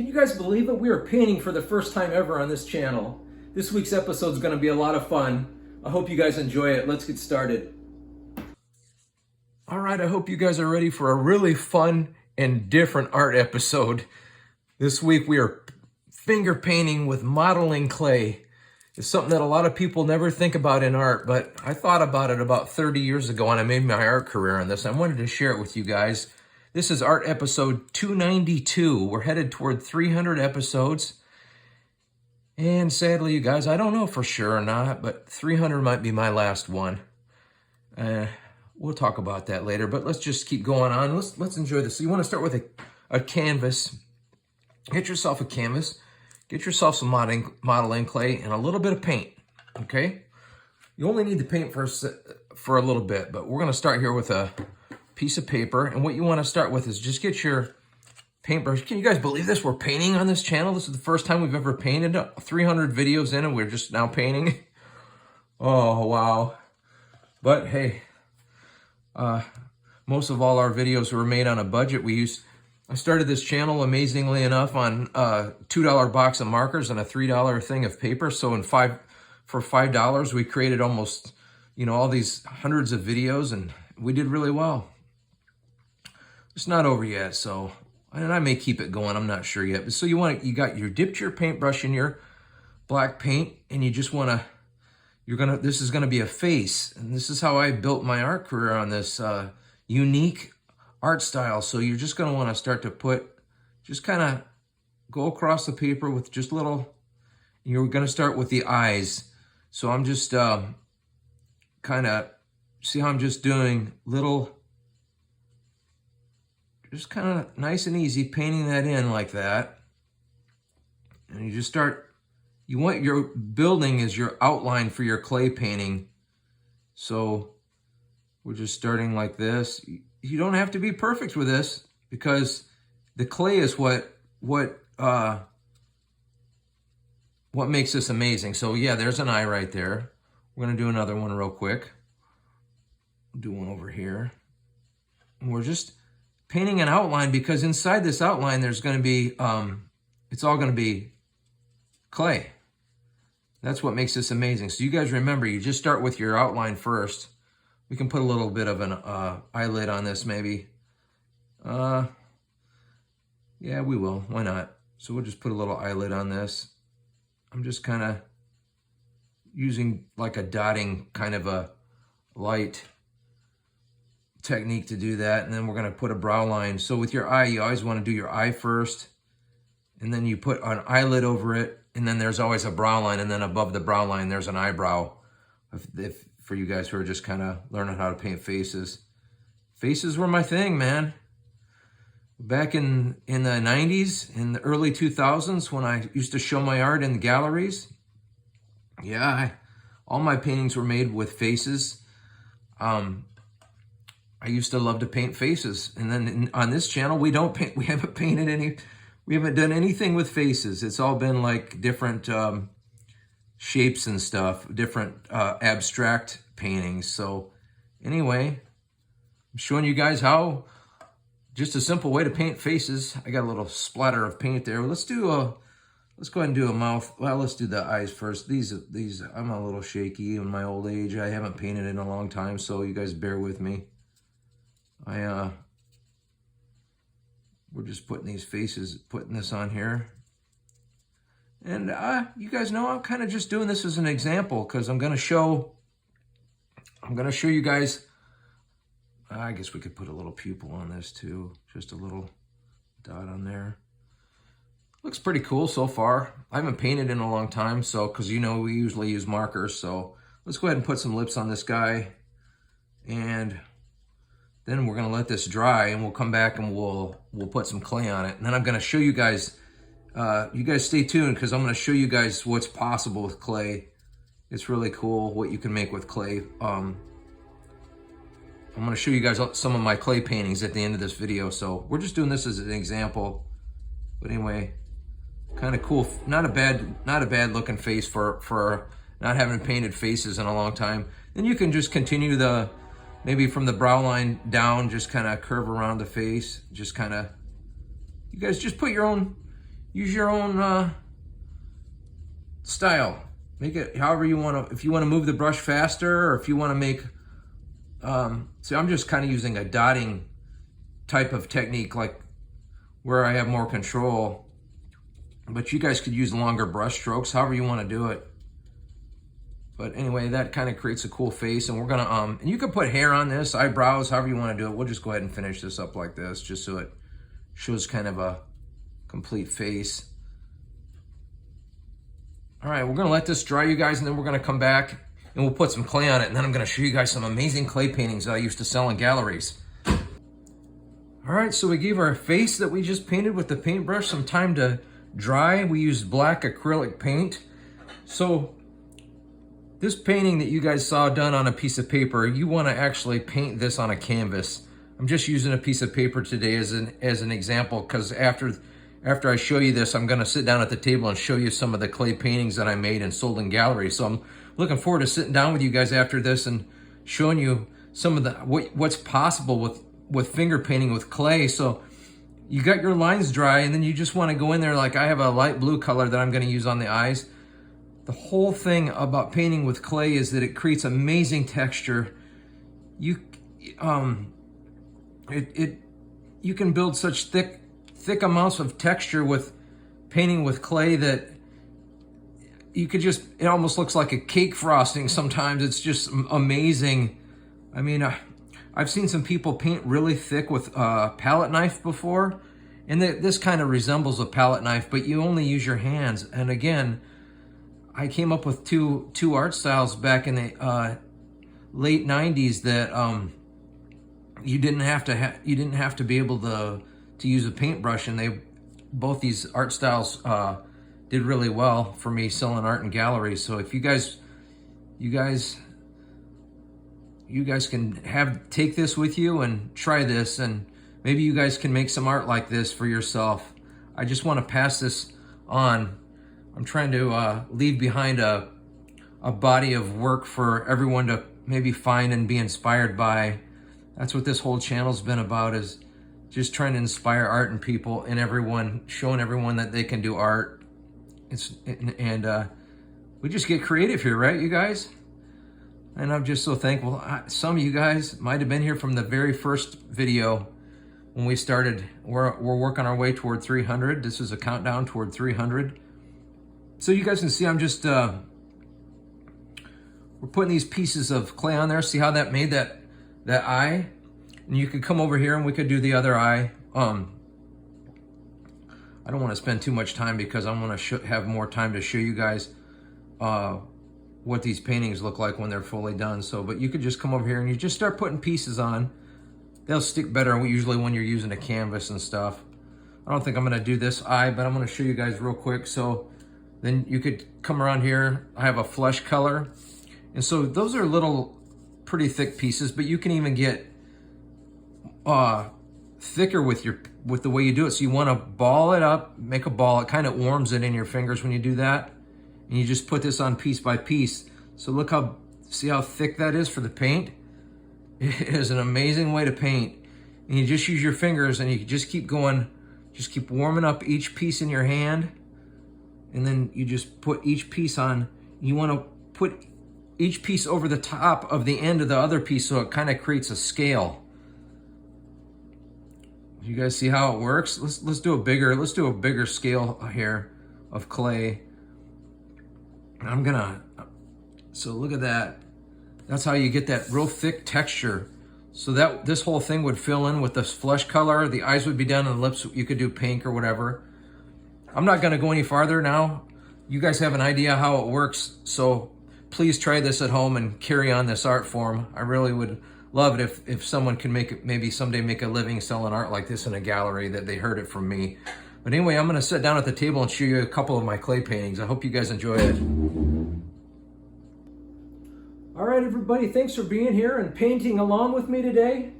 Can you guys believe it? We are painting for the first time ever on this channel. This week's episode is going to be a lot of fun. I hope you guys enjoy it. Let's get started. All right, I hope you guys are ready for a really fun and different art episode. This week we are finger painting with modeling clay. It's something that a lot of people never think about in art, but I thought about it about 30 years ago and I made my art career on this. I wanted to share it with you guys. This is art episode 292. We're headed toward 300 episodes. And sadly, you guys, I don't know for sure or not, but 300 might be my last one. We'll talk about that later, but let's just keep going on. Let's enjoy this. So you want to start with a canvas. Get yourself a canvas. Get yourself some modeling clay and a little bit of paint, okay? You only need the paint for a little bit, but we're going to start here with a piece of paper. And what you want to start with is just get your paintbrush. Can you guys believe this? We're painting on this channel. This is the first time we've ever painted. 300 videos in and we're just now painting. Oh, wow. But hey, most of all our videos were made on a budget. I started this channel, amazingly enough, on a $2 box of markers and a $3 thing of paper. So for $5, we created almost, all these hundreds of videos, and we did really well. It's not over yet, so, and I may keep it going, I'm not sure yet. But so you dipped your paintbrush in your black paint, and you just want to, this is going to be a face. And this is how I built my art career on this unique art style. So you're just going to want to start to just kind of go across the paper with just little, you're going to start with the eyes. So I'm just kind of, see how I'm just doing little, just kind of nice and easy, painting that in like that. And you just start, what you're building is your outline for your clay painting. So we're just starting like this. You don't have to be perfect with this because the clay is what makes this amazing. So yeah, there's an eye right there. We're gonna do another one real quick. Do one over here. And we're just painting an outline because inside this outline there's going to be, it's all going to be clay. That's what makes this amazing. So you guys remember, you just start with your outline first. We can put a little bit of an eyelid on this maybe. Yeah, we will. Why not? So we'll just put a little eyelid on this. I'm just kind of using like a dotting kind of a light technique to do that. And then we're going to put a brow line. So with your eye, you always want to do your eye first. And then you put an eyelid over it. And then there's always a brow line. And then above the brow line, there's an eyebrow. If for you guys who are just kind of learning how to paint faces. Faces were my thing, man. Back in the 90s, in the early 2000s, when I used to show my art in the galleries. Yeah, all my paintings were made with faces. I used to love to paint faces. And then on this channel, we haven't done anything with faces. It's all been like different shapes and stuff, different abstract paintings. So anyway, I'm showing you guys how, just a simple way to paint faces. I got a little splatter of paint there. Let's go ahead and do a mouth. Well, let's do the eyes first. These, I'm a little shaky in my old age. I haven't painted in a long time, so you guys bear with me. We're just putting this on here. And you guys know I'm kind of just doing this as an example because I'm going to show you guys. I guess we could put a little pupil on this too. Just a little dot on there. Looks pretty cool so far. I haven't painted in a long time, so because we usually use markers. So let's go ahead and put some lips on this guy. And then we're going to let this dry and we'll come back and we'll put some clay on it. And then I'm going to show you guys, you guys stay tuned because I'm going to show you guys what's possible with clay. It's really cool what you can make with clay. I'm going to show you guys some of my clay paintings at the end of this video. So we're just doing this as an example. But anyway, kind of cool. Not a bad looking face for not having painted faces in a long time. Then you can just continue maybe from the brow line down, just kind of curve around the face. Just kind of, you guys just put your own use your own style. Make it however you want to. If you want to move the brush faster, or if you want to make, see, I'm just kind of using a dotting type of technique, like where I have more control. But you guys could use longer brush strokes, however you want to do it. But anyway, that kind of creates a cool face, and we're gonna and you can put hair on this, eyebrows, however you want to do it. We'll just go ahead and finish this up like this, just so it shows kind of a complete face. All right, we're gonna let this dry, you guys, and then we're gonna come back and we'll put some clay on it, and then I'm gonna show you guys some amazing clay paintings that I used to sell in galleries. All right, so we gave our face that we just painted with the paintbrush some time to dry. We used black acrylic paint. So this painting that you guys saw done on a piece of paper, you wanna actually paint this on a canvas. I'm just using a piece of paper today as an example, because after I show you this, I'm gonna sit down at the table and show you some of the clay paintings that I made and sold in galleries. So I'm looking forward to sitting down with you guys after this and showing you some of the what's possible with finger painting with clay. So you got your lines dry, and then you just wanna go in there, like I have a light blue color that I'm gonna use on the eyes. The whole thing about painting with clay is that it creates amazing texture. You can build such thick amounts of texture with painting with clay that you could just, it almost looks like a cake frosting sometimes. It's just amazing. I mean, I've seen some people paint really thick with a palette knife before, and this kind of resembles a palette knife, but you only use your hands. And again, I came up with two art styles back in the late 90s that you didn't have to be able to use a paintbrush, and both these art styles did really well for me selling art in galleries. So if you guys can take this with you and try this, and maybe you guys can make some art like this for yourself. I just want to pass this on. I'm trying to leave behind a body of work for everyone to maybe find and be inspired by. That's what this whole channel's been about, is just trying to inspire art in people and everyone, showing everyone that they can do art. We just get creative here, right, you guys? And I'm just so thankful. Some of you guys might have been here from the very first video when we started. We're working our way toward 300. This is a countdown toward 300. So you guys can see I'm just, we're putting these pieces of clay on there. See how that made that eye? And you could come over here and we could do the other eye. I don't want to spend too much time because I want to have more time to show you guys what these paintings look like when they're fully done. So, but you could just come over here and you just start putting pieces on. They'll stick better usually when you're using a canvas and stuff. I don't think I'm going to do this eye, but I'm going to show you guys real quick. So then you could come around here. I have a flesh color. And so those are little pretty thick pieces, but you can even get thicker with the way you do it. So you want to ball it up, make a ball. It kind of warms it in your fingers when you do that. And you just put this on piece by piece. So see how thick that is for the paint? It is an amazing way to paint. And you just use your fingers and you just keep going, just keep warming up each piece in your hand. And then you just put each piece on. You want to put each piece over the top of the end of the other piece so it kind of creates a scale. You guys see how it works? Let's do a bigger scale here of clay. So look at that. That's how you get that real thick texture. So that this whole thing would fill in with this flesh color. The eyes would be down and the lips, you could do pink or whatever. I'm not gonna go any farther now. You guys have an idea how it works. So please try this at home and carry on this art form. I really would love it if someone can maybe someday make a living selling art like this in a gallery, that they heard it from me. But anyway, I'm gonna sit down at the table and show you a couple of my clay paintings. I hope you guys enjoy it. All right, everybody, thanks for being here and painting along with me today.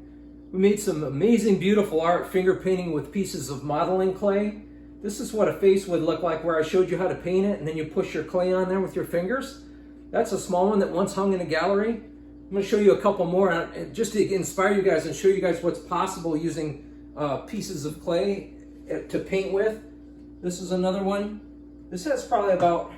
We made some amazing, beautiful art, finger painting with pieces of modeling clay. This is what a face would look like, where I showed you how to paint it, and then you push your clay on there with your fingers. That's a small one that once hung in a gallery. I'm going to show you a couple more just to inspire you guys and show you guys what's possible using pieces of clay to paint with. This is another one. This has probably about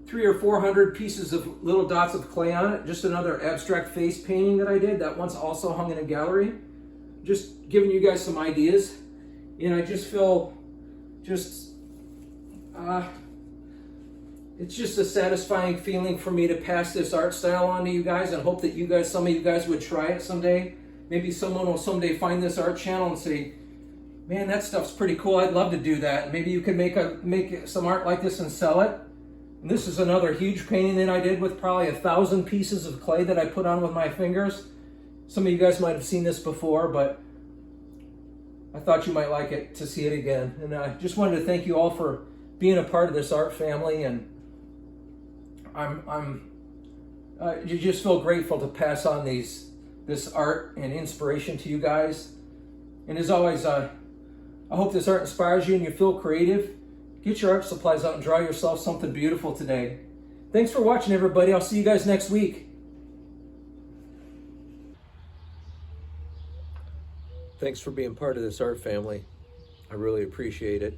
300 or 400 pieces of little dots of clay on it. Just another abstract face painting that I did. That one's also hung in a gallery. Just giving you guys some ideas. And I just feel it's just a satisfying feeling for me to pass this art style on to you guys, and hope that you guys, some of you guys would try it someday. Maybe someone will someday find this art channel and say, man, that stuff's pretty cool. I'd love to do that. Maybe you can make some art like this and sell it. And this is another huge painting that I did with probably 1,000 pieces of clay that I put on with my fingers. Some of you guys might have seen this before, but I thought you might like it to see it again. And I just wanted to thank you all for being a part of this art family, and you just feel grateful to pass on this art and inspiration to you guys. And as always, I hope this art inspires you and you feel creative. Get your art supplies out and draw yourself something beautiful today. Thanks for watching, everybody. I'll see you guys next week. Thanks for being part of this art family. I really appreciate it.